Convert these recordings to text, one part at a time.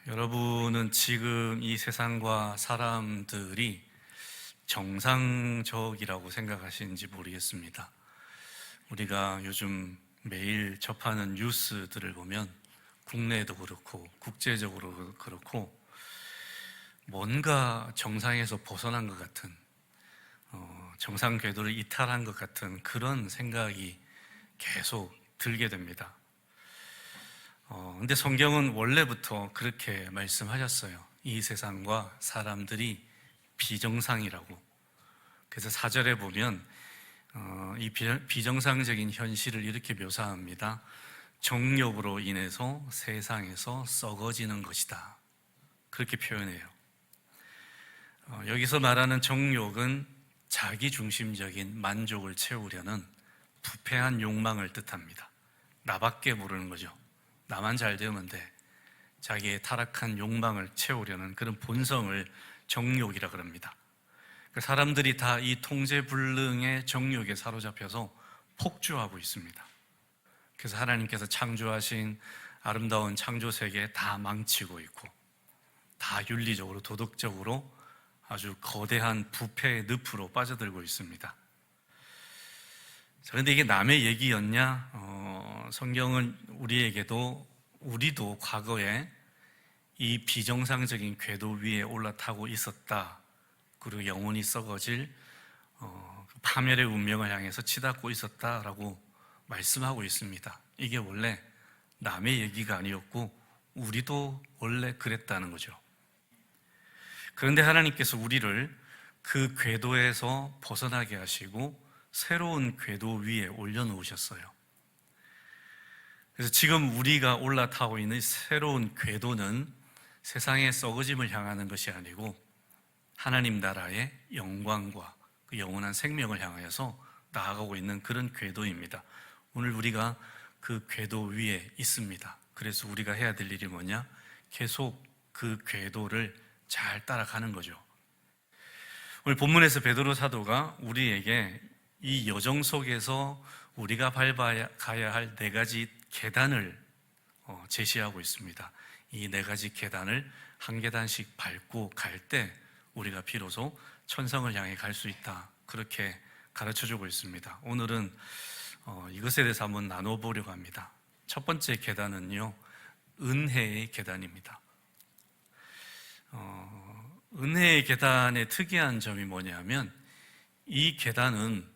여러분은 지금 이 세상과 사람들이 정상적이라고 생각하시는지 모르겠습니다. 우리가 요즘 매일 접하는 뉴스들을 보면 국내에도 그렇고 국제적으로 그렇고 뭔가 정상에서 벗어난 것 같은 정상 궤도를 이탈한 것 같은 그런 생각이 계속 들게 됩니다. 근데 성경은 원래부터 그렇게 말씀하셨어요. 이 세상과 사람들이 비정상이라고. 그래서 4절에 보면 이 비정상적인 현실을 이렇게 묘사합니다. 정욕으로 인해서 세상에서 썩어지는 것이다. 그렇게 표현해요. 여기서 말하는 정욕은 자기중심적인 만족을 채우려는 부패한 욕망을 뜻합니다. 나밖에 모르는 거죠. 나만 잘 되면 돼. 자기의 타락한 욕망을 채우려는 그런 본성을 정욕이라 그럽니다. 사람들이 다 이 통제불능의 정욕에 사로잡혀서 폭주하고 있습니다. 그래서 하나님께서 창조하신 아름다운 창조세계 다 망치고 있고 다 윤리적으로 도덕적으로 아주 거대한 부패의 늪으로 빠져들고 있습니다. 그런데 이게 남의 얘기였냐? 성경은 우리도 과거에 이 비정상적인 궤도 위에 올라타고 있었다. 그리고 영원히 썩어질 파멸의 운명을 향해서 치닫고 있었다라고 말씀하고 있습니다. 이게 원래 남의 얘기가 아니었고 우리도 원래 그랬다는 거죠. 그런데 하나님께서 우리를 그 궤도에서 벗어나게 하시고 새로운 궤도 위에 올려놓으셨어요. 그래서 지금 우리가 올라타고 있는 새로운 궤도는 세상의 썩어짐을 향하는 것이 아니고 하나님 나라의 영광과 그 영원한 생명을 향하여서 나아가고 있는 그런 궤도입니다. 오늘 우리가 그 궤도 위에 있습니다. 그래서 우리가 해야 될 일이 뭐냐? 계속 그 궤도를 잘 따라가는 거죠. 오늘 본문에서 베드로 사도가 우리에게 이 여정 속에서 우리가 밟아가야 할 네 가지 계단을 제시하고 있습니다. 이 네 가지 계단을 한 계단씩 밟고 갈 때 우리가 비로소 천성을 향해 갈 수 있다. 그렇게 가르쳐주고 있습니다. 오늘은 이것에 대해서 한번 나눠보려고 합니다. 첫 번째 계단은요, 은혜의 계단입니다. 은혜의 계단의 특이한 점이 뭐냐면 이 계단은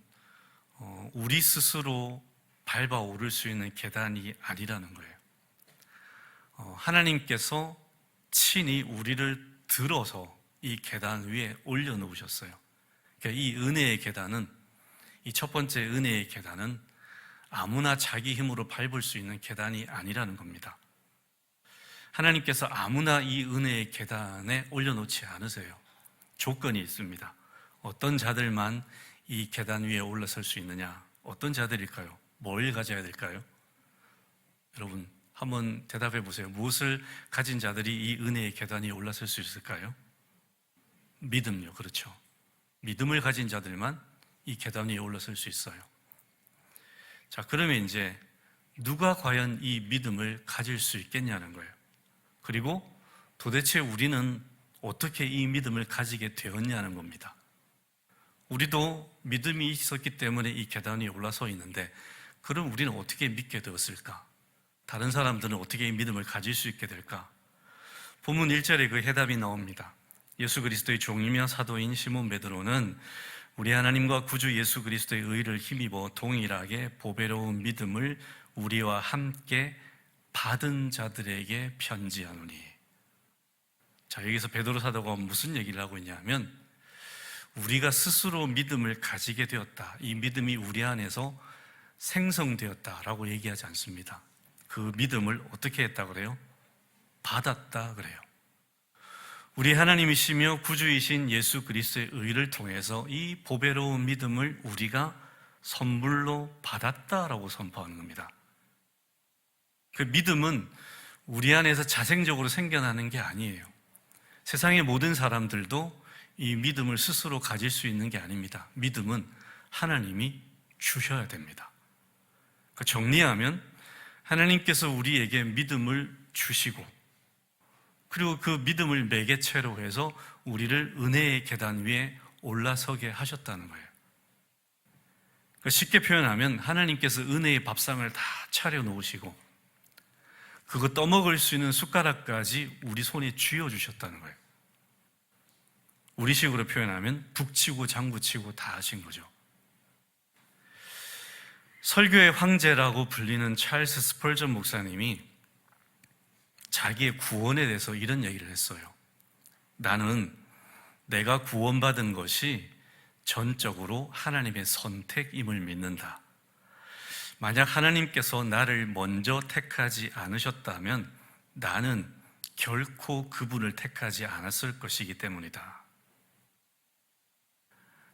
우리 스스로 밟아 오를 수 있는 계단이 아니라는 거예요. 하나님께서 친히 우리를 들어서 이 계단 위에 올려놓으셨어요. 그러니까 이 은혜의 계단은, 이 첫 번째 은혜의 계단은 아무나 자기 힘으로 밟을 수 있는 계단이 아니라는 겁니다. 하나님께서 아무나 이 은혜의 계단에 올려놓지 않으세요. 조건이 있습니다. 어떤 자들만 이 계단 위에 올라설 수 있느냐? 어떤 자들일까요? 뭘 가져야 될까요? 여러분 한번 대답해 보세요. 무엇을 가진 자들이 이 은혜의 계단 위에 올라설 수 있을까요? 믿음요. 그렇죠. 믿음을 가진 자들만 이 계단 위에 올라설 수 있어요. 자, 그러면 이제 누가 과연 이 믿음을 가질 수 있겠냐는 거예요. 그리고 도대체 우리는 어떻게 이 믿음을 가지게 되었냐는 겁니다. 우리도 믿음이 있었기 때문에 이 계단 위에 올라서 있는데 그럼 우리는 어떻게 믿게 되었을까? 다른 사람들은 어떻게 이 믿음을 가질 수 있게 될까? 본문 1절에 그 해답이 나옵니다. 예수 그리스도의 종이며 사도인 시몬 베드로는 우리 하나님과 구주 예수 그리스도의 의를 힘입어 동일하게 보배로운 믿음을 우리와 함께 받은 자들에게 편지하노니. 자, 여기서 베드로 사도가 무슨 얘기를 하고 있냐면 우리가 스스로 믿음을 가지게 되었다. 이 믿음이 우리 안에서 생성되었다라고 얘기하지 않습니다. 그 믿음을 어떻게 했다 그래요? 받았다 그래요. 우리 하나님이시며 구주이신 예수 그리스도의 의를 통해서 이 보배로운 믿음을 우리가 선물로 받았다라고 선포하는 겁니다. 그 믿음은 우리 안에서 자생적으로 생겨나는 게 아니에요. 세상의 모든 사람들도 이 믿음을 스스로 가질 수 있는 게 아닙니다. 믿음은 하나님이 주셔야 됩니다. 정리하면 하나님께서 우리에게 믿음을 주시고 그리고 그 믿음을 매개체로 해서 우리를 은혜의 계단 위에 올라서게 하셨다는 거예요. 쉽게 표현하면 하나님께서 은혜의 밥상을 다 차려놓으시고 그거 떠먹을 수 있는 숟가락까지 우리 손에 쥐어주셨다는 거예요. 우리식으로 표현하면 북치고 장구치고 다 하신 거죠. 설교의 황제라고 불리는 찰스 스펄전 목사님이 자기의 구원에 대해서 이런 얘기를 했어요. 나는 내가 구원받은 것이 전적으로 하나님의 선택임을 믿는다. 만약 하나님께서 나를 먼저 택하지 않으셨다면 나는 결코 그분을 택하지 않았을 것이기 때문이다.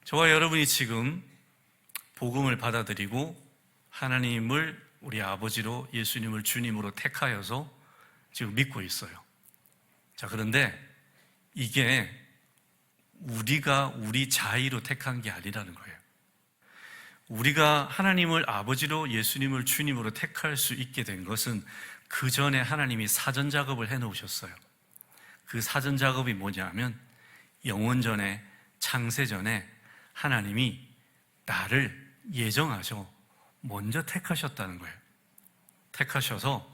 저와 여러분이 지금 복음을 받아들이고 하나님을 우리 아버지로 예수님을 주님으로 택하여서 지금 믿고 있어요. 자, 그런데 이게 우리가 우리 자의로 택한 게 아니라는 거예요. 우리가 하나님을 아버지로 예수님을 주님으로 택할 수 있게 된 것은 그 전에 하나님이 사전 작업을 해 놓으셨어요. 그 사전 작업이 뭐냐면 영원 전에, 창세 전에 하나님이 나를 예정하셔 먼저 택하셨다는 거예요. 택하셔서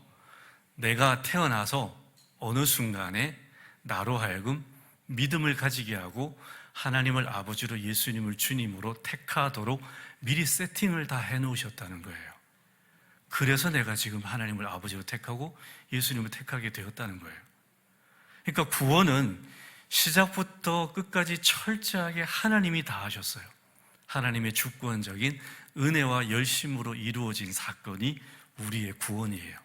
내가 태어나서 어느 순간에 나로 하여금 믿음을 가지게 하고 하나님을 아버지로 예수님을 주님으로 택하도록 미리 세팅을 다 해놓으셨다는 거예요. 그래서 내가 지금 하나님을 아버지로 택하고 예수님을 택하게 되었다는 거예요. 그러니까 구원은 시작부터 끝까지 철저하게 하나님이 다 하셨어요. 하나님의 주권적인 은혜와 열심으로 이루어진 사건이 우리의 구원이에요.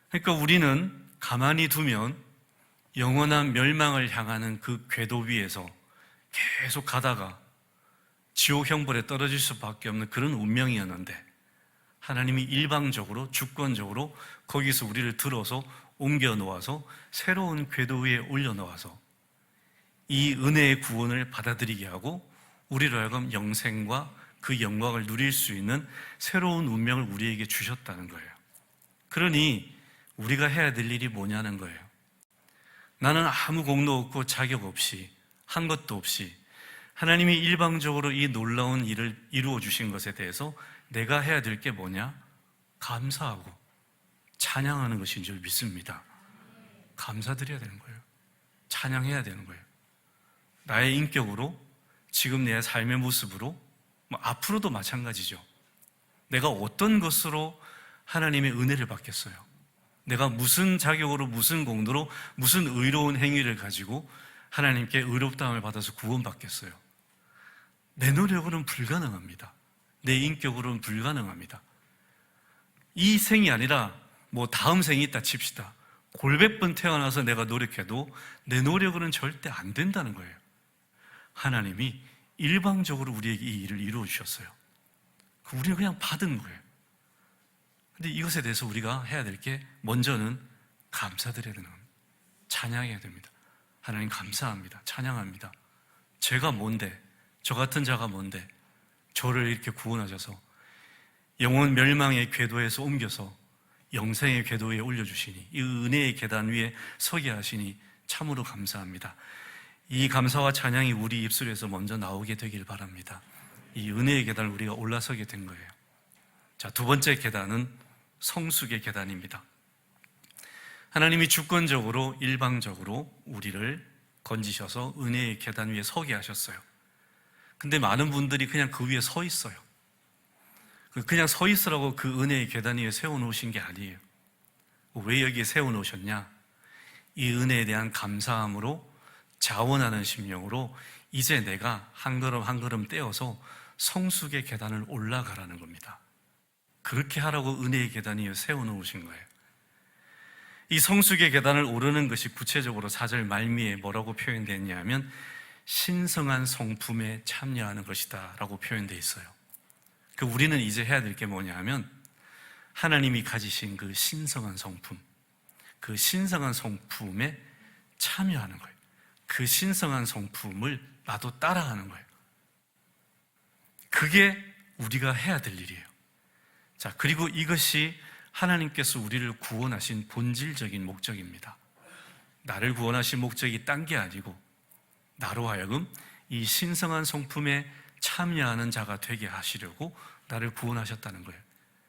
그러니까 우리는 가만히 두면 영원한 멸망을 향하는 그 궤도 위에서 계속 가다가 지옥 형벌에 떨어질 수밖에 없는 그런 운명이었는데 하나님이 일방적으로 주권적으로 거기서 우리를 들어서 옮겨 놓아서 새로운 궤도 위에 올려 놓아서 이 은혜의 구원을 받아들이게 하고 우리로 하여금 영생과 그 영광을 누릴 수 있는 새로운 운명을 우리에게 주셨다는 거예요. 그러니 우리가 해야 될 일이 뭐냐는 거예요. 나는 아무 공로 없고 자격 없이 한 것도 없이 하나님이 일방적으로 이 놀라운 일을 이루어 주신 것에 대해서 내가 해야 될 게 뭐냐? 감사하고 찬양하는 것인 줄 믿습니다. 감사드려야 되는 거예요. 찬양해야 되는 거예요. 나의 인격으로 지금 내 삶의 모습으로 앞으로도 마찬가지죠. 내가 어떤 것으로 하나님의 은혜를 받겠어요? 내가 무슨 자격으로 무슨 공로로 무슨 의로운 행위를 가지고 하나님께 의롭다함을 받아서 구원받겠어요? 내 노력으로는 불가능합니다. 내 인격으로는 불가능합니다. 이 생이 아니라 다음 생이 있다 칩시다. 골백 번 태어나서 내가 노력해도 내 노력으로는 절대 안 된다는 거예요. 하나님이 일방적으로 우리에게 이 일을 이루어 주셨어요. 우리는 그냥 받은 거예요. 근데 이것에 대해서 우리가 해야 될 게 먼저는 감사드려야 되는 겁니다. 찬양해야 됩니다. 하나님 감사합니다. 찬양합니다. 제가 뭔데? 저 같은 자가 뭔데? 저를 이렇게 구원하셔서 영원 멸망의 궤도에서 옮겨서 영생의 궤도에 올려주시니 이 은혜의 계단 위에 서게 하시니 참으로 감사합니다. 이 감사와 찬양이 우리 입술에서 먼저 나오게 되길 바랍니다. 이 은혜의 계단을 우리가 올라서게 된 거예요. 자, 두 번째 계단은 성숙의 계단입니다. 하나님이 주권적으로 일방적으로 우리를 건지셔서 은혜의 계단 위에 서게 하셨어요. 근데 많은 분들이 그냥 그 위에 서 있어요. 그냥 서 있으라고 그 은혜의 계단 위에 세워놓으신 게 아니에요. 왜 여기에 세워놓으셨냐? 이 은혜에 대한 감사함으로 자원하는 심령으로 이제 내가 한 걸음 한 걸음 떼어서 성숙의 계단을 올라가라는 겁니다. 그렇게 하라고 은혜의 계단 위에 세워놓으신 거예요. 이 성숙의 계단을 오르는 것이 구체적으로 4절 말미에 뭐라고 표현되었냐면 신성한 성품에 참여하는 것이다 라고 표현되어 있어요. 우리는 이제 해야 될 게 뭐냐 하면 하나님이 가지신 그 신성한 성품, 그 신성한 성품에 참여하는 거예요. 그 신성한 성품을 나도 따라가는 거예요. 그게 우리가 해야 될 일이에요. 자, 그리고 이것이 하나님께서 우리를 구원하신 본질적인 목적입니다. 나를 구원하신 목적이 딴 게 아니고 나로 하여금 이 신성한 성품에 참여하는 자가 되게 하시려고 나를 구원하셨다는 거예요.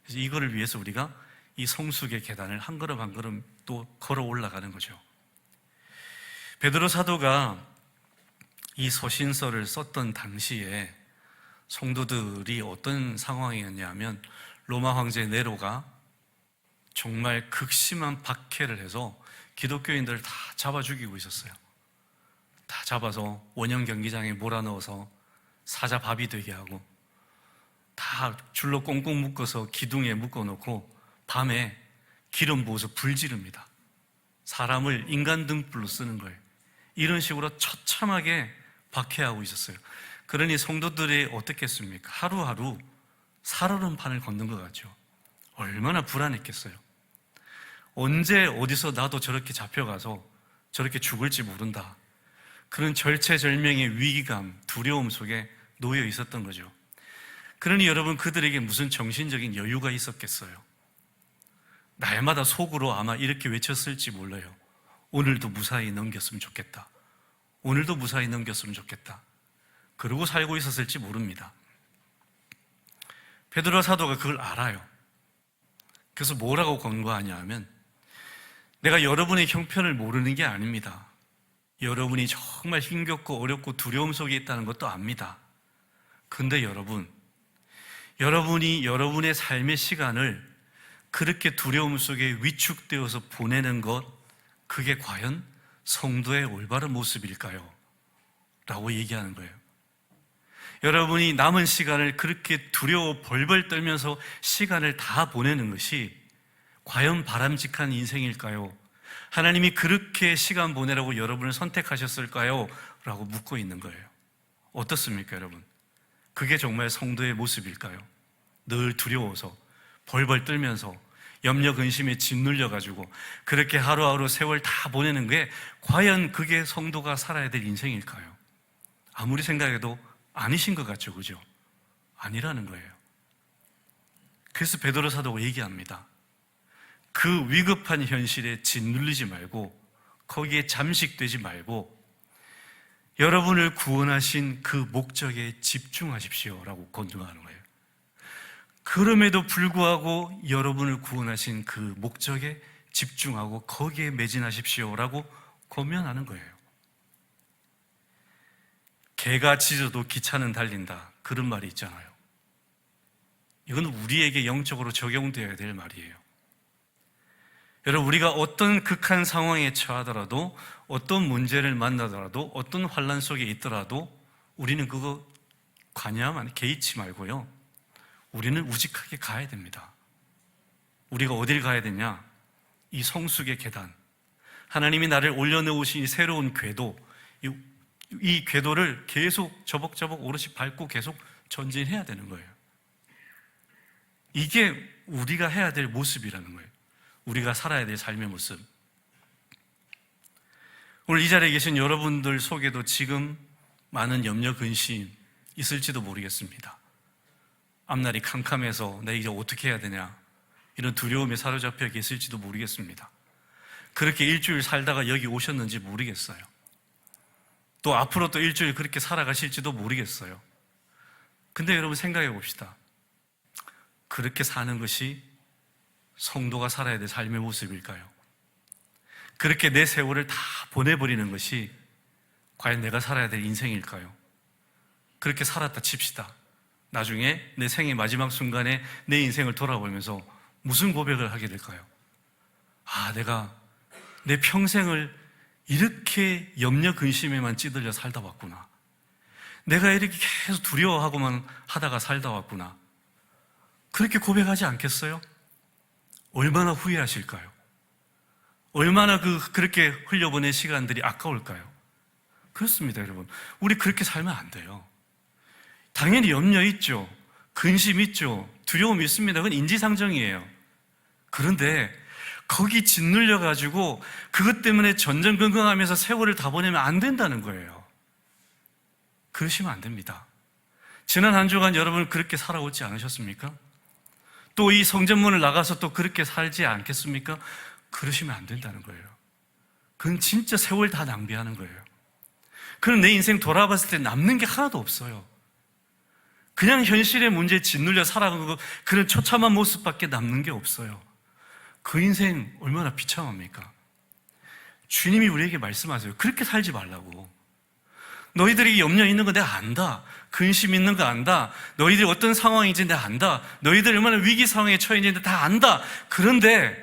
그래서 이거를 위해서 우리가 이 성숙의 계단을 한 걸음 한 걸음 또 걸어 올라가는 거죠. 베드로 사도가 이 서신서를 썼던 당시에 성도들이 어떤 상황이었냐면 로마 황제 네로가 정말 극심한 박해를 해서 기독교인들을 다 잡아 죽이고 있었어요. 다 잡아서 원형 경기장에 몰아넣어서 사자밥이 되게 하고 다 줄로 꽁꽁 묶어서 기둥에 묶어놓고 밤에 기름 부어서 불 지릅니다. 사람을 인간 등불로 쓰는 거예요. 이런 식으로 처참하게 박해하고 있었어요. 그러니 성도들이 어떻겠습니까? 하루하루 살얼음판을 걷는 것 같죠. 얼마나 불안했겠어요. 언제 어디서 나도 저렇게 잡혀가서 저렇게 죽을지 모른다. 그런 절체절명의 위기감, 두려움 속에 놓여 있었던 거죠. 그러니 여러분, 그들에게 무슨 정신적인 여유가 있었겠어요? 날마다 속으로 아마 이렇게 외쳤을지 몰라요. 오늘도 무사히 넘겼으면 좋겠다. 오늘도 무사히 넘겼으면 좋겠다. 그러고 살고 있었을지 모릅니다. 베드로 사도가 그걸 알아요. 그래서 뭐라고 권고하냐 하면, 내가 여러분의 형편을 모르는 게 아닙니다. 여러분이 정말 힘겹고 어렵고 두려움 속에 있다는 것도 압니다. 근데 여러분이 여러분의 삶의 시간을 그렇게 두려움 속에 위축되어서 보내는 것, 그게 과연 성도의 올바른 모습일까요? 라고 얘기하는 거예요. 여러분이 남은 시간을 그렇게 두려워 벌벌 떨면서 시간을 다 보내는 것이 과연 바람직한 인생일까요? 하나님이 그렇게 시간 보내라고 여러분을 선택하셨을까요? 라고 묻고 있는 거예요. 어떻습니까, 여러분? 그게 정말 성도의 모습일까요? 늘 두려워서 벌벌 떨면서 염려 근심에 짓눌려가지고 그렇게 하루하루 세월 다 보내는 게 과연 그게 성도가 살아야 될 인생일까요? 아무리 생각해도 아니신 것 같죠, 그죠? 아니라는 거예요. 그래서 베드로 사도가 얘기합니다. 그 위급한 현실에 짓눌리지 말고 거기에 잠식되지 말고 여러분을 구원하신 그 목적에 집중하십시오라고 권고하는 거예요. 그럼에도 불구하고 여러분을 구원하신 그 목적에 집중하고 거기에 매진하십시오라고 권면하는 거예요. 개가 짖어도 기차는 달린다, 그런 말이 있잖아요. 이건 우리에게 영적으로 적용되어야 될 말이에요. 여러분, 우리가 어떤 극한 상황에 처하더라도, 어떤 문제를 만나더라도, 어떤 환난 속에 있더라도 우리는 그거 관여하면 개의치 말고요, 우리는 우직하게 가야 됩니다. 우리가 어딜 가야 되냐? 이 성숙의 계단, 하나님이 나를 올려놓으신 이 새로운 궤도, 이 궤도를 계속 저벅저벅 오롯이 밟고 계속 전진해야 되는 거예요. 이게 우리가 해야 될 모습이라는 거예요. 우리가 살아야 될 삶의 모습. 오늘 이 자리에 계신 여러분들 속에도 지금 많은 염려, 근심 있을지도 모르겠습니다. 앞날이 캄캄해서 내가 이제 어떻게 해야 되냐, 이런 두려움에 사로잡혀 계실지도 모르겠습니다. 그렇게 일주일 살다가 여기 오셨는지 모르겠어요. 또 앞으로 또 일주일 그렇게 살아가실지도 모르겠어요. 근데 여러분, 생각해 봅시다. 그렇게 사는 것이 성도가 살아야 될 삶의 모습일까요? 그렇게 내 세월을 다 보내버리는 것이 과연 내가 살아야 될 인생일까요? 그렇게 살았다 칩시다. 나중에 내 생의 마지막 순간에 내 인생을 돌아보면서 무슨 고백을 하게 될까요? 아, 내가 내 평생을 이렇게 염려 근심에만 찌들려 살다 왔구나. 내가 이렇게 계속 두려워하고만 하다가 살다 왔구나. 그렇게 고백하지 않겠어요? 얼마나 후회하실까요? 얼마나 그렇게 흘려보낸 시간들이 아까울까요? 그렇습니다, 여러분. 우리 그렇게 살면 안 돼요. 당연히 염려 있죠. 근심 있죠. 두려움 있습니다. 그건 인지상정이에요. 그런데 거기 짓눌려가지고 그것 때문에 전전긍긍하면서 세월을 다 보내면 안 된다는 거예요. 그러시면 안 됩니다. 지난 한 주간 여러분 그렇게 살아오지 않으셨습니까? 또 이 성전문을 나가서 또 그렇게 살지 않겠습니까? 그러시면 안 된다는 거예요. 그건 진짜 세월 다 낭비하는 거예요. 그럼 내 인생 돌아봤을 때 남는 게 하나도 없어요. 그냥 현실의 문제에 짓눌려 살아가는 그런 처참한 모습밖에 남는 게 없어요. 그 인생 얼마나 비참합니까? 주님이 우리에게 말씀하세요. 그렇게 살지 말라고. 너희들이 염려 있는 거 내가 안다. 근심 있는 거 안다. 너희들이 어떤 상황인지 내가 안다. 너희들 얼마나 위기 상황에 처해 있는지 다 안다. 그런데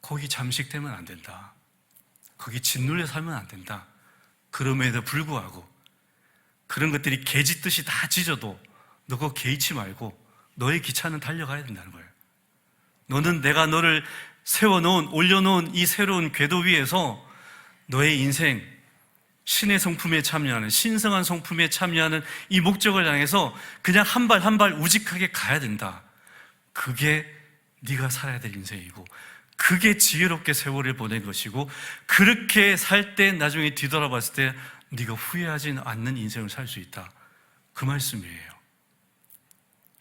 거기 잠식되면 안 된다. 거기 짓눌려 살면 안 된다. 그럼에도 불구하고 그런 것들이 개짓듯이 다 짖어도 너 그거 개의치 말고 너의 기차는 달려가야 된다는 거예요. 너는 내가 너를 세워놓은, 올려놓은 이 새로운 궤도 위에서 너의 인생, 신의 성품에 참여하는, 신성한 성품에 참여하는 이 목적을 향해서 그냥 한 발 한 발 우직하게 가야 된다. 그게 네가 살아야 될 인생이고, 그게 지혜롭게 세월을 보낸 것이고, 그렇게 살 때 나중에 뒤돌아봤을 때 네가 후회하지 않는 인생을 살 수 있다. 그 말씀이에요.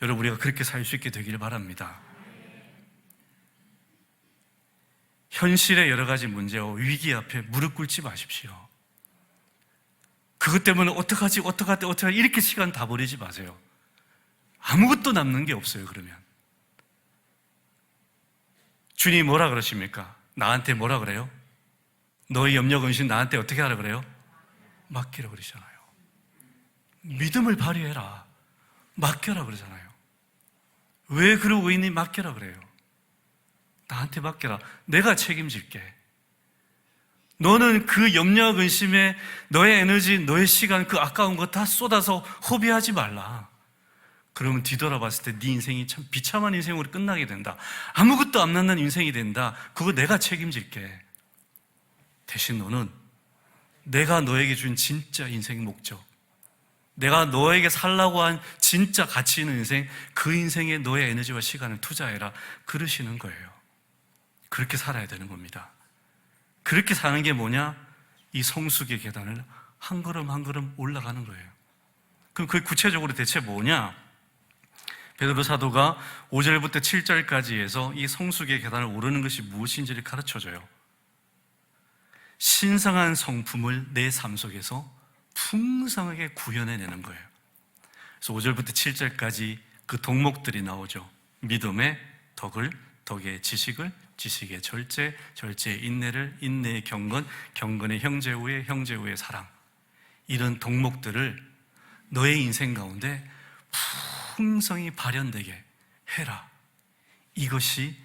여러분, 우리가 그렇게 살 수 있게 되기를 바랍니다. 현실의 여러 가지 문제와 위기 앞에 무릎 꿇지 마십시오. 그것 때문에 어떡하지 이렇게 시간 다 버리지 마세요. 아무것도 남는 게 없어요. 그러면 주님이 뭐라 그러십니까? 나한테 뭐라 그래요? 너의 염려 근심 나한테 어떻게 하라 그래요? 맡기라 그러잖아요. 믿음을 발휘해라. 맡겨라 그러잖아요. 왜 그러고 있니? 맡겨라 그래요. 나한테 맡겨라. 내가 책임질게. 너는 그 염려와 근심에 너의 에너지, 너의 시간, 그 아까운 거 다 쏟아서 허비하지 말라. 그러면 뒤돌아봤을 때 네 인생이 참 비참한 인생으로 끝나게 된다. 아무것도 안 남는 인생이 된다. 그거 내가 책임질게. 대신 너는 내가 너에게 준 진짜 인생 목적, 내가 너에게 살라고 한 진짜 가치 있는 인생, 그 인생에 너의 에너지와 시간을 투자해라. 그러시는 거예요. 그렇게 살아야 되는 겁니다. 그렇게 사는 게 뭐냐? 이 성숙의 계단을 한 걸음 한 걸음 올라가는 거예요. 그럼 그게 구체적으로 대체 뭐냐? 베드로 사도가 5절부터 7절까지 해서 이 성숙의 계단을 오르는 것이 무엇인지를 가르쳐줘요. 신성한 성품을 내 삶 속에서 풍성하게 구현해내는 거예요. 그래서 5절부터 7절까지 그 덕목들이 나오죠. 믿음의 덕을, 덕의 지식을, 지식의 절제, 절제의 인내를, 인내의 경건, 경건의 형제우애, 형제우애 사랑. 이런 덕목들을 너의 인생 가운데 풍성히 발현되게 해라. 이것이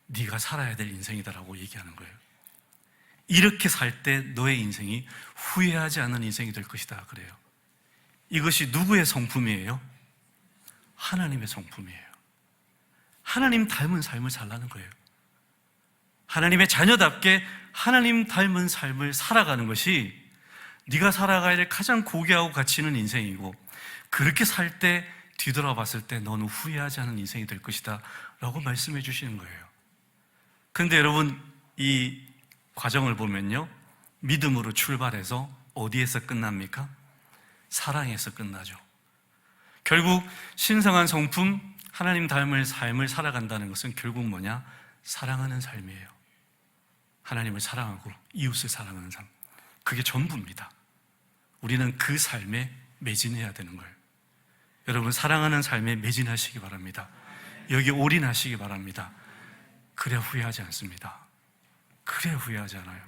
네가 살아야 될 인생이다라고 얘기하는 거예요. 이렇게 살 때 너의 인생이 후회하지 않는 인생이 될 것이다 그래요. 이것이 누구의 성품이에요? 하나님의 성품이에요. 하나님 닮은 삶을 살라는 거예요. 하나님의 자녀답게 하나님 닮은 삶을 살아가는 것이 네가 살아가야 될 가장 고귀하고 가치 있는 인생이고, 그렇게 살 때 뒤돌아봤을 때 너는 후회하지 않은 인생이 될 것이다 라고 말씀해 주시는 거예요. 그런데 여러분, 이 과정을 보면요, 믿음으로 출발해서 어디에서 끝납니까? 사랑에서 끝나죠. 결국 신성한 성품, 하나님 닮을 삶을 살아간다는 것은 결국 뭐냐? 사랑하는 삶이에요. 하나님을 사랑하고 이웃을 사랑하는 삶, 그게 전부입니다. 우리는 그 삶에 매진해야 되는 거예요. 여러분, 사랑하는 삶에 매진하시기 바랍니다. 여기 올인하시기 바랍니다. 그래야 후회하지 않습니다. 그래야 후회하지 않아요.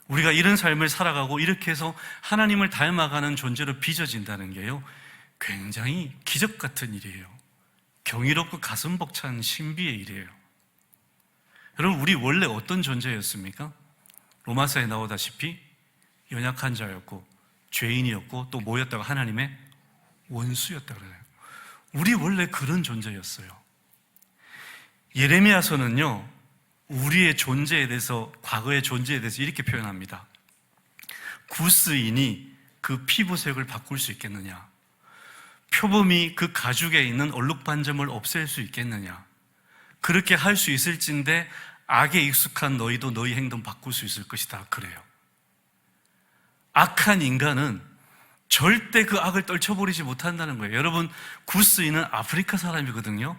우리가 이런 삶을 살아가고 이렇게 해서 하나님을 닮아가는 존재로 빚어진다는 게요, 굉장히 기적 같은 일이에요. 경이롭고 가슴 벅찬 신비의 일이에요. 여러분, 우리 원래 어떤 존재였습니까? 로마서에 나오다시피 연약한 자였고 죄인이었고 또 뭐였다고? 하나님의 원수였다고 그래요. 우리 원래 그런 존재였어요. 예레미야서는요, 우리의 존재에 대해서, 과거의 존재에 대해서 이렇게 표현합니다. 구스인이 그 피부색을 바꿀 수 있겠느냐? 표범이 그 가죽에 있는 얼룩반점을 없앨 수 있겠느냐? 그렇게 할 수 있을진데 악에 익숙한 너희도 너희 행동 바꿀 수 있을 것이다 그래요. 악한 인간은 절대 그 악을 떨쳐버리지 못한다는 거예요. 여러분, 구스인은 아프리카 사람이거든요.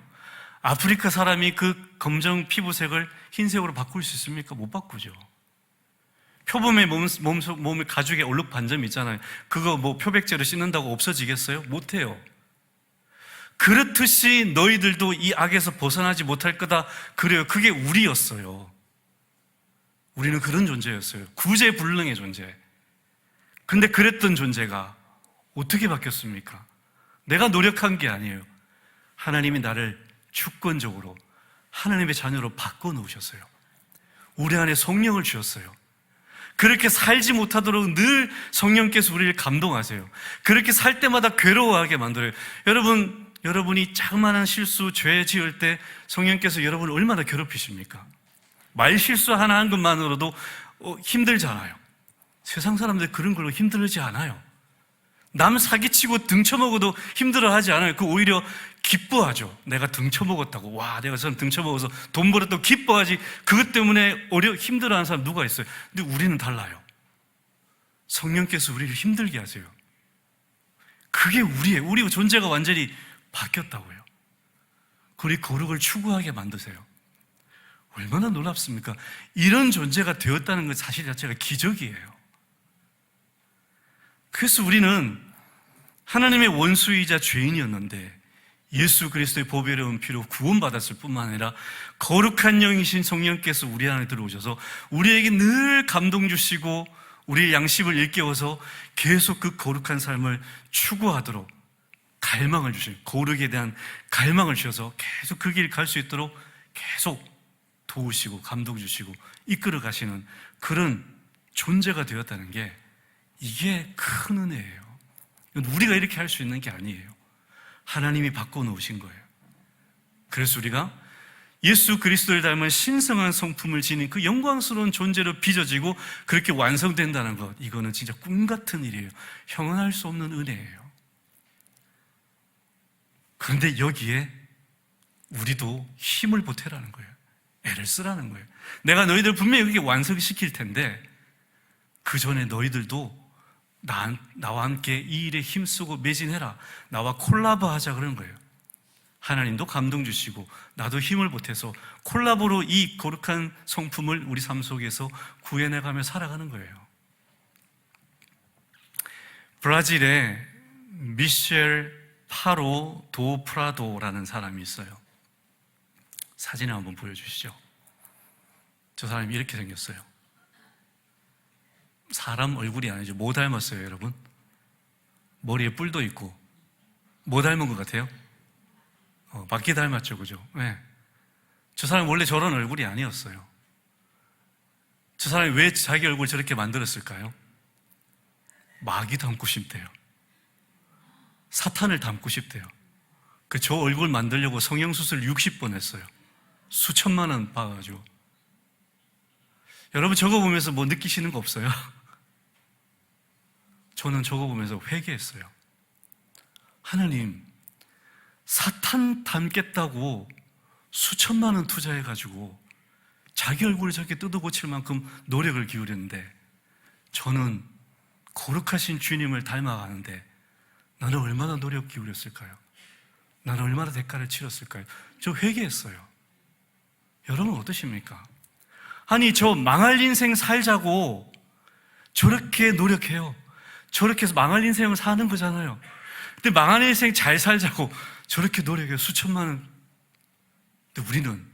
아프리카 사람이 그 검정 피부색을 흰색으로 바꿀 수 있습니까? 못 바꾸죠. 표범의 몸 가죽에 얼룩 반점 있잖아요. 그거 뭐 표백제로 씻는다고 없어지겠어요? 못해요. 그렇듯이 너희들도 이 악에서 벗어나지 못할 거다. 그래요. 그게 우리였어요. 우리는 그런 존재였어요. 구제불능의 존재. 근데 그랬던 존재가 어떻게 바뀌었습니까? 내가 노력한 게 아니에요. 하나님이 나를 주권적으로 하나님의 자녀로 바꿔놓으셨어요. 우리 안에 성령을 주셨어요. 그렇게 살지 못하도록 늘 성령께서 우리를 감동하세요. 그렇게 살 때마다 괴로워하게 만들어요. 여러분이 자그마한 실수, 죄 지을 때 성령께서 여러분을 얼마나 괴롭히십니까? 말 실수 하나 한 것만으로도 힘들잖아요. 세상 사람들 그런 걸로 힘들지 않아요. 남 사기치고 등쳐먹어도 힘들어하지 않아요. 그 오히려 기뻐하죠. 내가 등쳐먹었다고. 와, 내가 전 등쳐먹어서 돈 벌었다고 기뻐하지. 그것 때문에 힘들어하는 사람 누가 있어요? 근데 우리는 달라요. 성령께서 우리를 힘들게 하세요. 그게 우리 존재가 완전히 바뀌었다고요. 우리 거룩을 추구하게 만드세요. 얼마나 놀랍습니까? 이런 존재가 되었다는 것 사실 자체가 기적이에요. 그래서 우리는 하나님의 원수이자 죄인이었는데 예수 그리스도의 보배로운 피로 구원받았을 뿐만 아니라 거룩한 영이신 성령께서 우리 안에 들어오셔서 우리에게 늘 감동 주시고 우리의 양심을 일깨워서 계속 그 거룩한 삶을 추구하도록 갈망을 주시고, 거룩에 대한 갈망을 주셔서 계속 그 길 갈 수 있도록 계속 도우시고 감동 주시고 이끌어 가시는 그런 존재가 되었다는 게, 이게 큰 은혜예요. 우리가 이렇게 할 수 있는 게 아니에요. 하나님이 바꿔놓으신 거예요. 그래서 우리가 예수 그리스도를 닮은 신성한 성품을 지닌 그 영광스러운 존재로 빚어지고 그렇게 완성된다는 것, 이거는 진짜 꿈 같은 일이에요. 형언할 수 없는 은혜예요. 그런데 여기에 우리도 힘을 보태라는 거예요. 애를 쓰라는 거예요. 내가 너희들 분명히 그렇게 완성시킬 텐데 그 전에 너희들도 나와 함께 이 일에 힘쓰고 매진해라. 나와 콜라보 하자 그런 거예요. 하나님도 감동 주시고 나도 힘을 보태서 콜라보로 이 거룩한 성품을 우리 삶 속에서 구해내가며 살아가는 거예요. 브라질에 미셸 파로 도 프라도라는 사람이 있어요. 사진을 한번 보여주시죠. 저 사람이 이렇게 생겼어요. 사람 얼굴이 아니죠. 뭐 닮았어요, 여러분? 머리에 뿔도 있고. 뭐 닮은 것 같아요? 바퀴 닮았죠, 그죠? 네. 저 사람이 원래 저런 얼굴이 아니었어요. 저 사람이 왜 자기 얼굴 저렇게 만들었을까요? 마귀 닮고 싶대요. 사탄을 닮고 싶대요. 저 얼굴 만들려고 성형수술 60번 했어요. 수천만 원 봐가지고. 여러분 저거 보면서 뭐 느끼시는 거 없어요? 저는 저거 보면서 회개했어요. 하나님, 사탄 닮겠다고 수천만 원 투자해가지고 자기 얼굴을 저렇게 뜯어고칠 만큼 노력을 기울였는데 저는 거룩하신 주님을 닮아가는데 나는 얼마나 노력 기울였을까요? 나는 얼마나 대가를 치렀을까요? 저 회개했어요. 여러분 어떠십니까? 아니 저 망할 인생 살자고 저렇게 노력해요. 저렇게 해서 망할 인생을 사는 거잖아요. 근데 망할 인생 잘 살자고 저렇게 노력해요. 수천만 원. 근데 우리는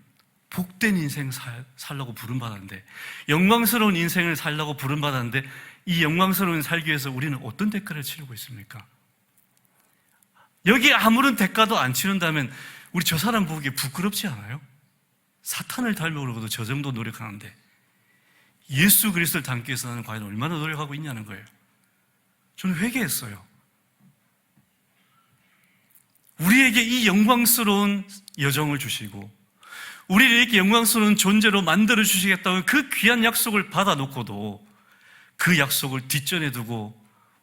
복된 인생 살라고 부름받았는데, 영광스러운 인생을 살라고 부름받았는데 이 영광스러운 살기 위해서 우리는 어떤 대가를 치르고 있습니까? 여기 아무런 대가도 안 치른다면 우리 저 사람 보기에 부끄럽지 않아요? 사탄을 닮으려고도 저 정도 노력하는데 예수 그리스도를 닮기 위해서 나는 과연 얼마나 노력하고 있냐는 거예요. 저는 회개했어요. 우리에게 이 영광스러운 여정을 주시고 우리를 이렇게 영광스러운 존재로 만들어 주시겠다는 그 귀한 약속을 받아놓고도 그 약속을 뒷전에 두고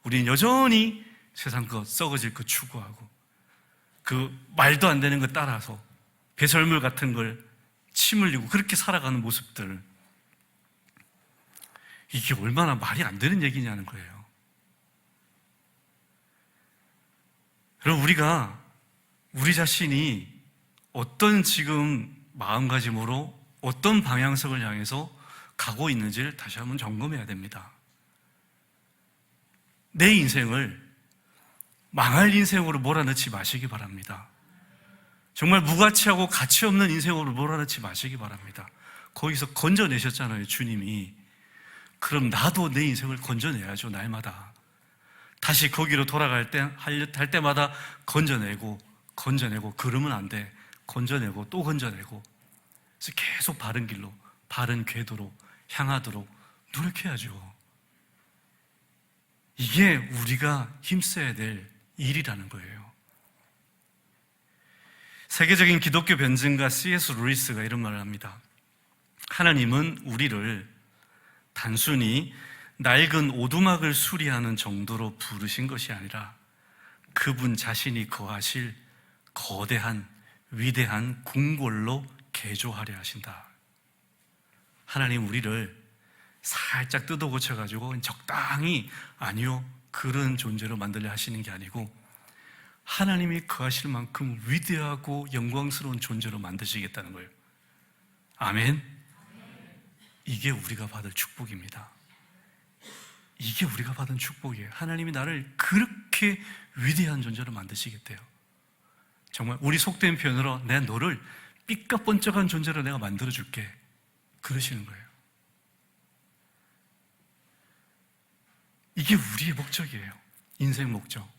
우리는 여전히 세상 것, 썩어질 것 추구하고 그 말도 안 되는 것 따라서 배설물 같은 걸 침 흘리고 그렇게 살아가는 모습들, 이게 얼마나 말이 안 되는 얘기냐는 거예요. 여러분, 우리 자신이 어떤 지금 마음가짐으로 어떤 방향성을 향해서 가고 있는지를 다시 한번 점검해야 됩니다. 내 인생을 망할 인생으로 몰아넣지 마시기 바랍니다. 정말 무가치하고 가치 없는 인생으로 몰아넣지 마시기 바랍니다. 거기서 건져내셨잖아요, 주님이. 그럼 나도 내 인생을 건져내야죠, 날마다. 다시 거기로 돌아갈 때, 할 때마다 건져내고, 그러면 안 돼. 건져내고, 또 건져내고. 그래서 계속 바른 길로, 바른 궤도로 향하도록 노력해야죠. 이게 우리가 힘써야 될 일이라는 거예요. 세계적인 기독교 변증가 C.S. 루이스가 이런 말을 합니다. 하나님은 우리를 단순히 낡은 오두막을 수리하는 정도로 부르신 것이 아니라 그분 자신이 거하실 거대한 위대한 궁궐로 개조하려 하신다. 하나님 우리를 살짝 뜯어 고쳐가지고 적당히, 아니요, 그런 존재로 만들려 하시는 게 아니고 하나님이 거하실 만큼 위대하고 영광스러운 존재로 만드시겠다는 거예요. 아멘. 이게 우리가 받을 축복입니다. 이게 우리가 받은 축복이에요. 하나님이 나를 그렇게 위대한 존재로 만드시겠대요. 정말 우리 속된 표현으로 내가 너를 삐까뻔쩍한 존재로 내가 만들어줄게, 그러시는 거예요. 이게 우리의 목적이에요. 인생 목적.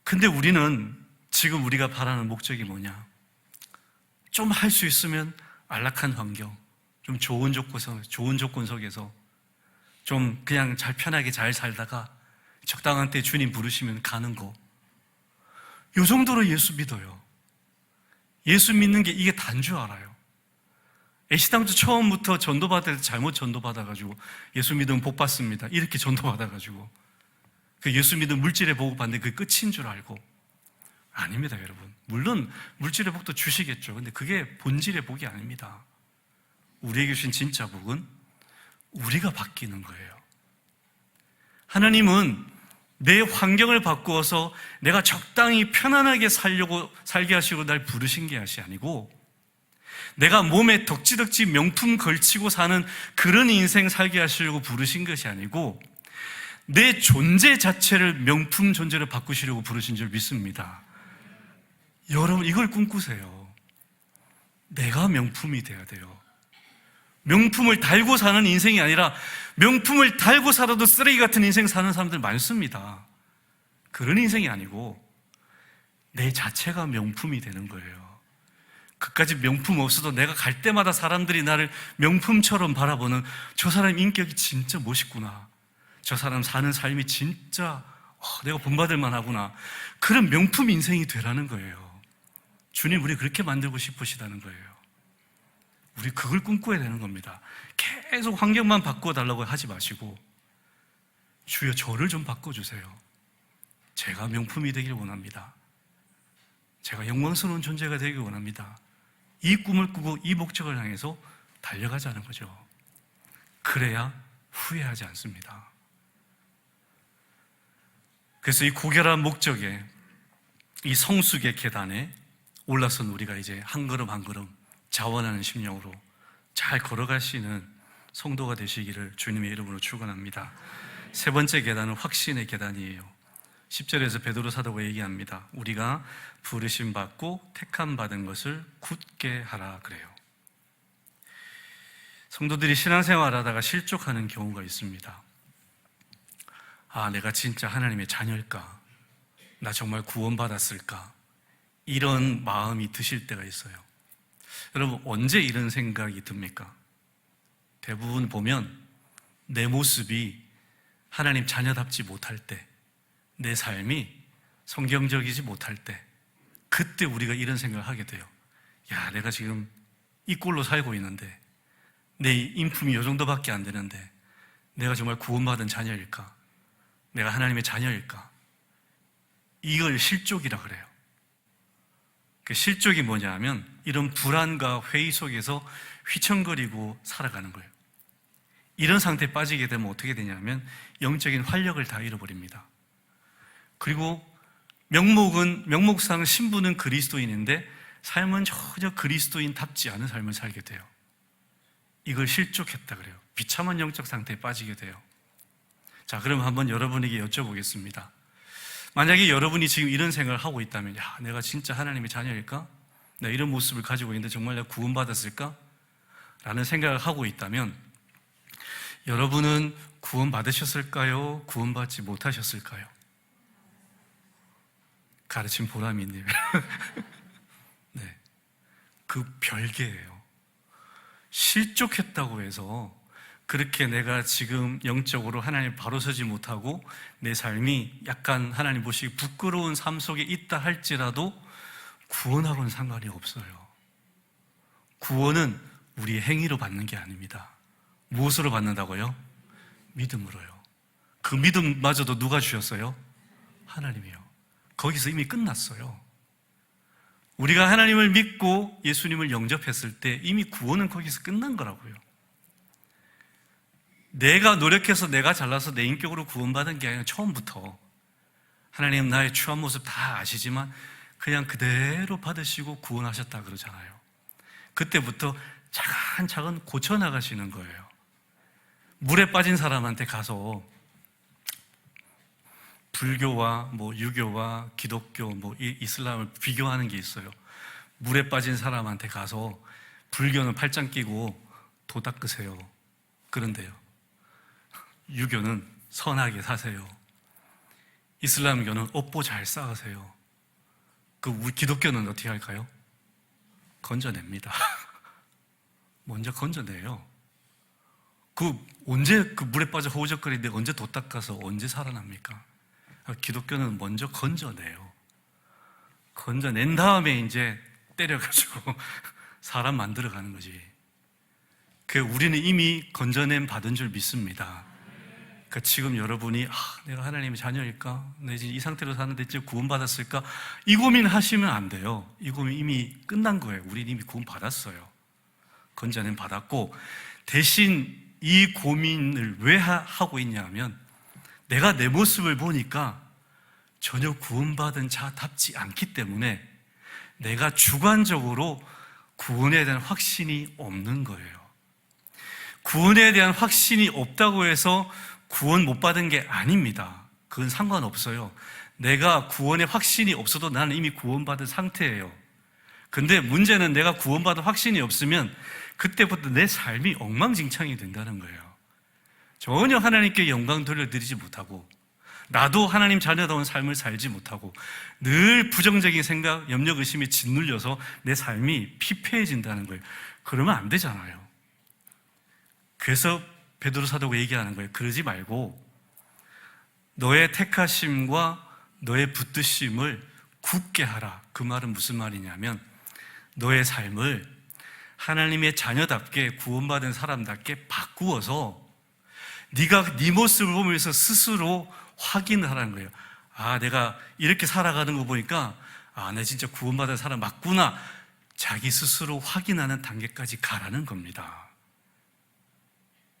근데 우리는 지금 우리가 바라는 목적이 뭐냐? 좀 할 수 있으면 안락한 환경, 좀 좋은 조건 속에서 좀 그냥 잘 편하게 잘 살다가 적당한 때 주님 부르시면 가는 거. 이 정도로 예수 믿어요. 예수 믿는 게 이게 단 줄 알아요. 애시당초 처음부터 전도받을 때 잘못 전도받아가지고 예수 믿으면 복 받습니다, 이렇게 전도받아가지고 그 예수 믿음 물질의 복을 받는데 그게 끝인 줄 알고. 아닙니다, 여러분. 물론 물질의 복도 주시겠죠. 근데 그게 본질의 복이 아닙니다. 우리에게 주신 진짜 복은 우리가 바뀌는 거예요. 하나님은 내 환경을 바꾸어서 내가 적당히 편안하게 살게 하시고 날 부르신 게 아니고, 내가 몸에 덕지덕지 명품 걸치고 사는 그런 인생 살게 하시려고 부르신 것이 아니고 내 존재 자체를 명품 존재로 바꾸시려고 부르신 줄 믿습니다. 여러분, 이걸 꿈꾸세요. 내가 명품이 돼야 돼요. 명품을 달고 사는 인생이 아니라 명품을 달고 살아도 쓰레기 같은 인생 사는 사람들 많습니다. 그런 인생이 아니고 내 자체가 명품이 되는 거예요. 그까지 명품 없어도 내가 갈 때마다 사람들이 나를 명품처럼 바라보는, 저 사람 인격이 진짜 멋있구나, 저 사람 사는 삶이 진짜 내가 본받을 만하구나, 그런 명품 인생이 되라는 거예요. 주님 우리 그렇게 만들고 싶으시다는 거예요. 우리 그걸 꿈꿔야 되는 겁니다. 계속 환경만 바꿔달라고 하지 마시고, 주여 저를 좀 바꿔주세요. 제가 명품이 되길 원합니다. 제가 영광스러운 존재가 되길 원합니다. 이 꿈을 꾸고 이 목적을 향해서 달려가자는 거죠. 그래야 후회하지 않습니다. 그래서 이 고결한 목적에, 이 성숙의 계단에 올라선 우리가 이제 한 걸음 한 걸음 자원하는 심령으로 잘 걸어갈 수 있는 성도가 되시기를 주님의 이름으로 축원합니다. 세 번째 계단은 확신의 계단이에요. 10절에서 베드로 사도가 얘기합니다. 우리가 부르심 받고 택함 받은 것을 굳게 하라 그래요. 성도들이 신앙생활 하다가 실족하는 경우가 있습니다. 아, 내가 진짜 하나님의 자녀일까? 나 정말 구원받았을까? 이런 마음이 드실 때가 있어요. 여러분, 언제 이런 생각이 듭니까? 대부분 보면 내 모습이 하나님 자녀답지 못할 때, 내 삶이 성경적이지 못할 때, 그때 우리가 이런 생각을 하게 돼요. 야, 내가 지금 이 꼴로 살고 있는데, 내 인품이 이 정도밖에 안 되는데 내가 정말 구원받은 자녀일까? 내가 하나님의 자녀일까? 이걸 실족이라 그래요. 그 실족이 뭐냐 하면 이런 불안과 회의 속에서 휘청거리고 살아가는 거예요. 이런 상태에 빠지게 되면 어떻게 되냐면 영적인 활력을 다 잃어버립니다. 그리고 명목상 신분은 그리스도인인데 삶은 전혀 그리스도인답지 않은 삶을 살게 돼요. 이걸 실족했다 그래요. 비참한 영적 상태에 빠지게 돼요. 자, 그럼 한번 여러분에게 여쭤보겠습니다. 만약에 여러분이 지금 이런 생각을 하고 있다면, 야, 내가 진짜 하나님의 자녀일까? 내가 이런 모습을 가지고 있는데 정말 내가 구원받았을까? 라는 생각을 하고 있다면, 여러분은 구원받으셨을까요? 구원받지 못하셨을까요? 가르친 보람이 있네요. 네. 그 별개예요. 실족했다고 해서 그렇게 내가 지금 영적으로 하나님 바로 서지 못하고 내 삶이 약간 하나님 보시기 부끄러운 삶 속에 있다 할지라도 구원하고는 상관이 없어요. 구원은 우리의 행위로 받는 게 아닙니다. 무엇으로 받는다고요? 믿음으로요. 그 믿음마저도 누가 주셨어요? 하나님이요. 거기서 이미 끝났어요. 우리가 하나님을 믿고 예수님을 영접했을 때 이미 구원은 거기서 끝난 거라고요. 내가 노력해서 내가 잘나서 내 인격으로 구원받은 게 아니라 처음부터 하나님 나의 추한 모습 다 아시지만 그냥 그대로 받으시고 구원하셨다 그러잖아요. 그때부터 차근차근 고쳐나가시는 거예요. 물에 빠진 사람한테 가서 불교와 유교와 기독교, 이슬람을 비교하는 게 있어요. 물에 빠진 사람한테 가서 불교는 팔짱 끼고 도 닦으세요. 그런데요. 유교는 선하게 사세요. 이슬람교는 업보 잘 쌓으세요. 기독교는 어떻게 할까요? 건져냅니다. 먼저 건져내요. 언제 물에 빠져 허우적거리는데 언제 도 닦아서 언제 살아납니까? 기독교는 먼저 건져내요. 건져낸 다음에 이제 때려가지고 사람 만들어가는 거지. 우리는 이미 건져냄 받은 줄 믿습니다. 지금 여러분이 내가 하나님의 자녀일까? 내가 이 상태로 사는데 이제 구원받았을까? 이 고민하시면 안 돼요. 이 고민 이미 끝난 거예요. 우리는 이미 구원받았어요. 건져냄 받았고, 대신 이 고민을 왜 하고 있냐면 내가 내 모습을 보니까 전혀 구원받은 자답지 않기 때문에 내가 주관적으로 구원에 대한 확신이 없는 거예요. 구원에 대한 확신이 없다고 해서 구원 못 받은 게 아닙니다. 그건 상관없어요. 내가 구원에 확신이 없어도 나는 이미 구원받은 상태예요. 근데 문제는 내가 구원받은 확신이 없으면 그때부터 내 삶이 엉망진창이 된다는 거예요. 전혀 하나님께 영광 돌려드리지 못하고 나도 하나님 자녀다운 삶을 살지 못하고 늘 부정적인 생각, 염려, 의심에 짓눌려서 내 삶이 피폐해진다는 거예요. 그러면 안 되잖아요. 그래서 베드로 사도가 얘기하는 거예요. 그러지 말고 너의 택하심과 너의 붙드심을 굳게 하라. 그 말은 무슨 말이냐면 너의 삶을 하나님의 자녀답게 구원받은 사람답게 바꾸어서 네가 네 모습을 보면서 스스로 확인을 하라는 거예요. 내가 이렇게 살아가는 거 보니까 내 진짜 구원받은 사람 맞구나. 자기 스스로 확인하는 단계까지 가라는 겁니다.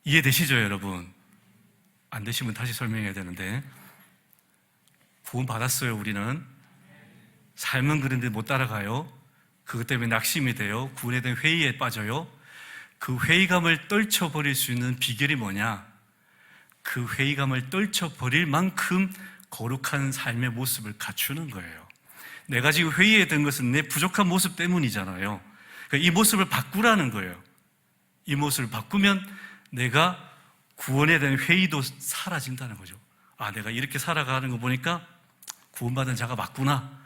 이해되시죠, 여러분? 안 되시면 다시 설명해야 되는데, 구원받았어요. 우리는 삶은 그런데 못 따라가요. 그것 때문에 낙심이 돼요. 구원에 대한 회의에 빠져요. 그 회의감을 떨쳐버릴 수 있는 비결이 뭐냐? 그 회의감을 떨쳐버릴 만큼 거룩한 삶의 모습을 갖추는 거예요. 내가 지금 회의에 든 것은 내 부족한 모습 때문이잖아요. 그러니까 이 모습을 바꾸라는 거예요. 이 모습을 바꾸면 내가 구원에 대한 회의도 사라진다는 거죠. 내가 이렇게 살아가는 거 보니까 구원받은 자가 맞구나.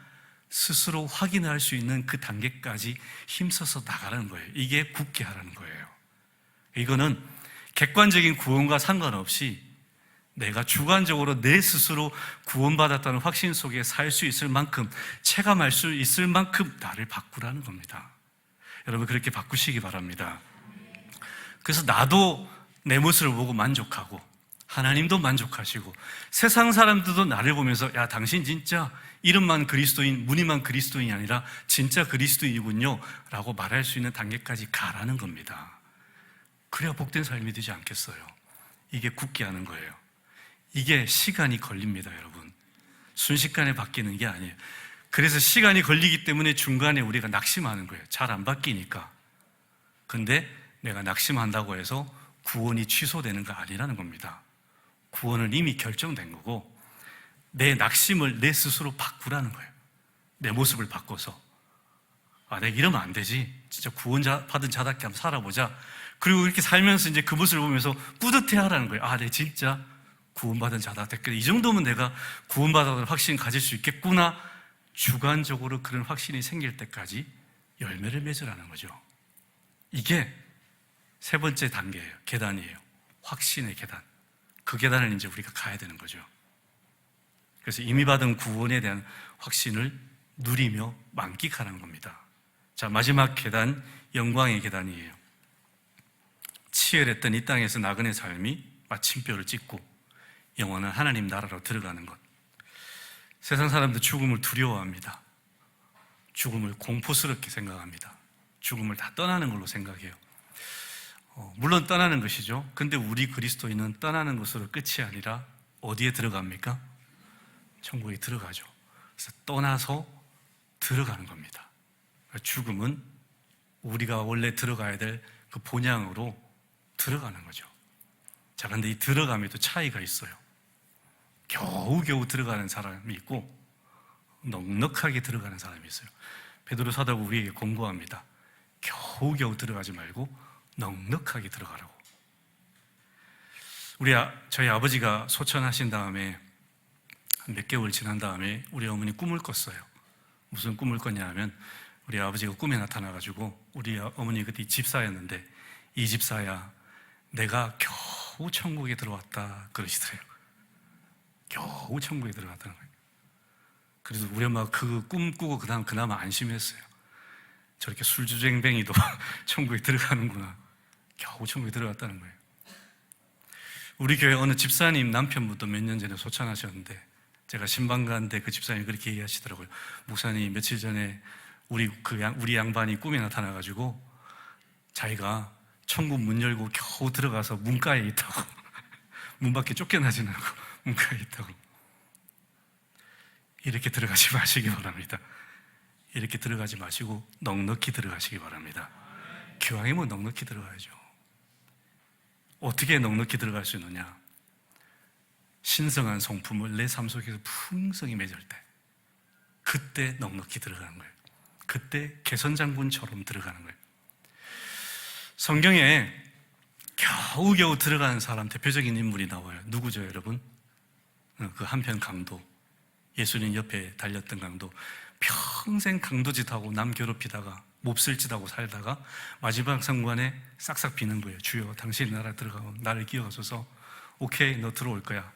스스로 확인할 수 있는 그 단계까지 힘써서 나가는 거예요. 이게 굳게 하라는 거예요. 이거는 객관적인 구원과 상관없이 내가 주관적으로 내 스스로 구원받았다는 확신 속에 살 수 있을 만큼, 체감할 수 있을 만큼 나를 바꾸라는 겁니다. 여러분 그렇게 바꾸시기 바랍니다. 그래서 나도 내 모습을 보고 만족하고 하나님도 만족하시고 세상 사람들도 나를 보면서 야, 당신 진짜 이름만 그리스도인, 무늬만 그리스도인이 아니라 진짜 그리스도인이군요 라고 말할 수 있는 단계까지 가라는 겁니다. 그래야 복된 삶이 되지 않겠어요? 이게 굳게 하는 거예요. 이게 시간이 걸립니다, 여러분. 순식간에 바뀌는 게 아니에요. 그래서 시간이 걸리기 때문에 중간에 우리가 낙심하는 거예요. 잘 안 바뀌니까. 근데 내가 낙심한다고 해서 구원이 취소되는 거 아니라는 겁니다. 구원은 이미 결정된 거고 내 낙심을 내 스스로 바꾸라는 거예요. 내 모습을 바꿔서 내가 이러면 안 되지. 진짜 구원자 받은 자답게 한번 살아보자. 그리고 이렇게 살면서 이제 그 모습을 보면서 뿌듯해 하라는 거예요. 내가 진짜 구원받은 자답게. 이 정도면 내가 구원받았다는 확신 가질 수 있겠구나. 주관적으로 그런 확신이 생길 때까지 열매를 맺으라는 거죠. 이게 세 번째 단계예요. 계단이에요. 확신의 계단. 그 계단을 이제 우리가 가야 되는 거죠. 그래서 이미 받은 구원에 대한 확신을 누리며 만끽하라는 겁니다. 자, 마지막 계단, 영광의 계단이에요. 치열했던 이 땅에서 나그네 삶이 마침표를 찍고 영원한 하나님 나라로 들어가는 것. 세상 사람들 죽음을 두려워합니다. 죽음을 공포스럽게 생각합니다. 죽음을 다 떠나는 걸로 생각해요. 물론 떠나는 것이죠. 근데 우리 그리스도인은 떠나는 것으로 끝이 아니라 어디에 들어갑니까? 천국에 들어가죠. 그래서 떠나서 들어가는 겁니다. 죽음은 우리가 원래 들어가야 될 그 본향으로 들어가는 거죠. 자, 근데 이 들어감에도 차이가 있어요. 겨우겨우 들어가는 사람이 있고 넉넉하게 들어가는 사람이 있어요. 베드로 사도가 우리에게 권고합니다. 겨우겨우 들어가지 말고 넉넉하게 들어가라고. 저희 아버지가 소천하신 다음에 몇 개월 지난 다음에 우리 어머니 꿈을 꿨어요. 무슨 꿈을 꿨냐 하면 우리 아버지가 꿈에 나타나가지고 우리 어머니 그때 집사였는데 이 집사야 내가 겨우 천국에 들어왔다 그러시더래요. 겨우 천국에 들어갔다는 거예요. 그래서 우리 엄마가 그 꿈 꾸고 그나마 안심했어요. 저렇게 술주쟁뱅이도 천국에 들어가는구나. 겨우 천국에 들어갔다는 거예요. 우리 교회 어느 집사님 남편분도 몇 년 전에 소천하셨는데 제가 신방 갔는데 그 집사님이 그렇게 얘기하시더라고요. 목사님 며칠 전에 우리 양반이 꿈에 나타나가지고 자기가 천국 문 열고 겨우 들어가서 문가에 있다고. 문 밖에 쫓겨나지는 않고 문가에 있다고. 이렇게 들어가지 마시기 바랍니다. 이렇게 들어가지 마시고 넉넉히 들어가시기 바랍니다. 기왕이면 넉넉히 들어가야죠. 어떻게 넉넉히 들어갈 수 있느냐? 신성한 성품을 내 삶 속에서 풍성히 맺을 때 그때 넉넉히 들어가는 거예요. 그때 개선장군처럼 들어가는 거예요. 성경에 겨우겨우 들어가는 사람 대표적인 인물이 나와요. 누구죠, 여러분? 그 한편 강도, 예수님 옆에 달렸던 강도. 평생 강도짓하고 남 괴롭히다가 몹쓸짓하고 살다가 마지막 순간에 싹싹 비는 거예요. 주여 당신의 나라 들어가면 나를 끼워줘서 오케이 너 들어올 거야.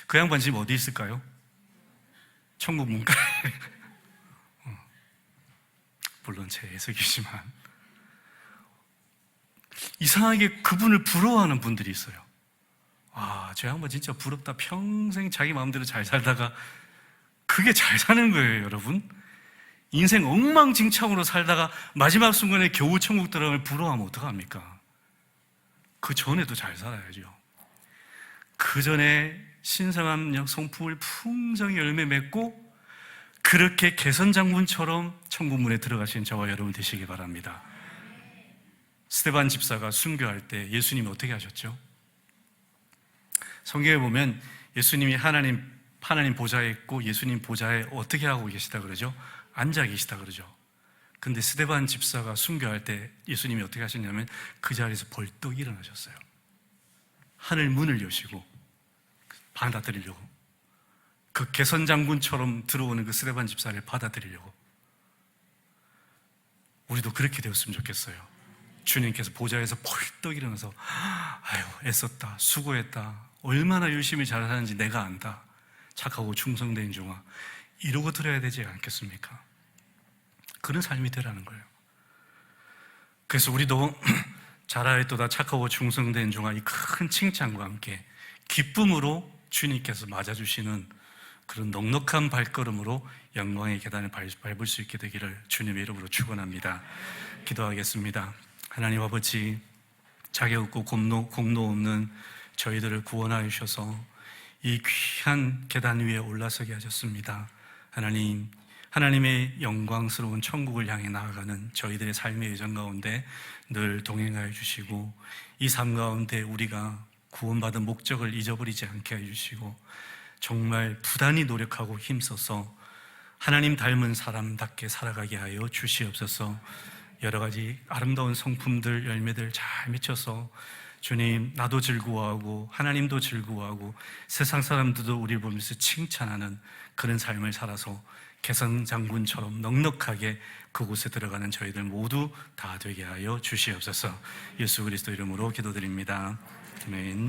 그 양반 지금 어디 있을까요? 천국 문가에. 물론 제 해석이지만 이상하게 그분을 부러워하는 분들이 있어요. 저 양반 진짜 부럽다. 평생 자기 마음대로 잘 살다가 그게 잘 사는 거예요, 여러분. 인생 엉망진창으로 살다가 마지막 순간에 겨우 천국 들어가면 부러워하면 어떡합니까? 그 전에도 잘 살아야죠. 그 전에 신성한 성품을 풍성히 열매 맺고 그렇게 개선장군처럼 천국문에 들어가신 저와 여러분 되시기 바랍니다. 스데반 집사가 순교할 때 예수님이 어떻게 하셨죠? 성경에 보면 예수님이 하나님 보좌에 있고 예수님 보좌에 어떻게 하고 계시다 그러죠? 앉아 계시다 그러죠. 근데 스데반 집사가 순교할 때 예수님이 어떻게 하셨냐면 그 자리에서 벌떡 일어나셨어요. 하늘 문을 여시고 받아들이려고, 그 개선장군처럼 들어오는 그 스데반 집사를 받아들이려고. 우리도 그렇게 되었으면 좋겠어요. 주님께서 보좌에서 벌떡 일어나서 애썼다, 수고했다, 얼마나 열심히 잘 사는지 내가 안다, 착하고 충성된 종아, 이러고 들어야 되지 않겠습니까? 그런 삶이 되라는 거예요. 그래서 우리도 잘하였도다 착하고 충성된 종아, 이 큰 칭찬과 함께 기쁨으로 주님께서 맞아주시는 그런 넉넉한 발걸음으로 영광의 계단을 밟을 수 있게 되기를 주님의 이름으로 축원합니다. 기도하겠습니다. 하나님 아버지, 자격 없고 공로 없는 저희들을 구원하여 주셔서 이 귀한 계단 위에 올라서게 하셨습니다. 하나님, 하나님의 영광스러운 천국을 향해 나아가는 저희들의 삶의 여정 가운데 늘 동행하여 주시고, 이 삶 가운데 우리가 구원받은 목적을 잊어버리지 않게 해주시고, 정말 부단히 노력하고 힘써서 하나님 닮은 사람답게 살아가게 하여 주시옵소서. 여러 가지 아름다운 성품들, 열매들 잘 맺혀서 주님, 나도 즐거워하고 하나님도 즐거워하고 세상 사람들도 우리를 보면서 칭찬하는 그런 삶을 살아서 개성 장군처럼 넉넉하게 그곳에 들어가는 저희들 모두 다 되게 하여 주시옵소서. 예수 그리스도 이름으로 기도드립니다. 아멘.